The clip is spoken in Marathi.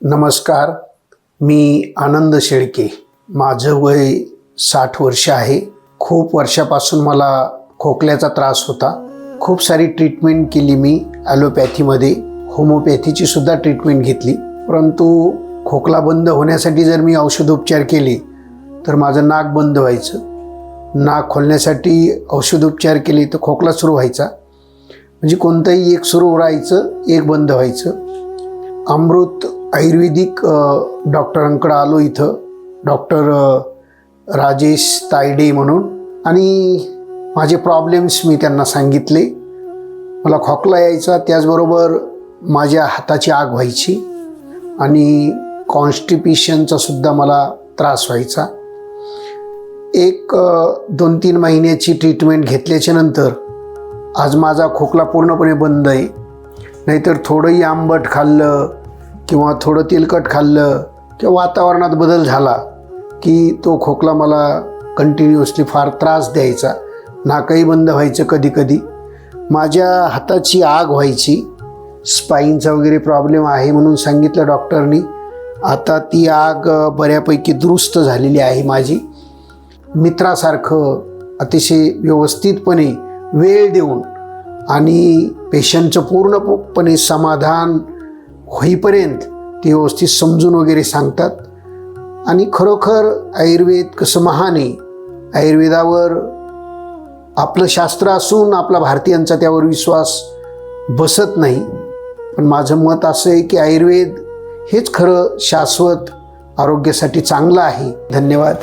नमस्कार, मी आनंद शेळके. माझं वय 60 वर्ष आहे. खूप वर्षापासून मला खोकल्याचा त्रास होता. खूप सारी ट्रीटमेंट केली मी. ॲलोपॅथीमध्ये होमिओपॅथीची सुद्धा ट्रीटमेंट घेतली. परंतु खोकला बंद होण्यासाठी जर मी औषधोपचार केले तर माझं नाक बंद व्हायचं. नाक खोलण्यासाठी औषधोपचार केले तर खोकला सुरू व्हायचा. म्हणजे कोणतंही एक सुरू राहायचं, एक बंद व्हायचं. अमृत आयुर्वेदिक डॉक्टरांकडे आलो इथं, डॉक्टर राजेश तायडे म्हणून, आणि माझे प्रॉब्लेम्स मी त्यांना सांगितले. मला खोकला यायचा, त्याचबरोबर माझ्या हाताची आग व्हायची आणि कॉन्स्टिपेशनचा सुद्धा मला त्रास व्हायचा. एक 2-3 महिन्याची ट्रीटमेंट घेतल्याच्या नंतर आज माझा खोकला पूर्णपणे बंद आहे. नाहीतर थोडंही आंबट खाल्लं किंवा थोडं तेलकट खाल्लं किंवा वातावरणात बदल झाला की तो खोकला मला कंटिन्युअसली फार त्रास द्यायचा. नाकही बंद व्हायचं कधीकधी. माझ्या हाताची आग व्हायची. स्पाईनचा वगैरे प्रॉब्लेम आहे म्हणून सांगितलं डॉक्टरनी. आता ती आग बऱ्यापैकी दुरुस्त झालेली आहे माझी. मित्रासारखं अतिशय व्यवस्थितपणे वेळ देऊन आणि पेशंटचं पूर्णपणे समाधान होईपर्यंत ते व्यवस्थित समजून वगैरे सांगतात. आणि खरोखर आयुर्वेद कसं महान आहे. आयुर्वेदावर आपलं शास्त्र असून आपला भारतीयांचा त्यावर विश्वास बसत नाही. पण माझं मत असं आहे की आयुर्वेद हेच खरं शाश्वत आरोग्यासाठी चांगलं आहे. धन्यवाद.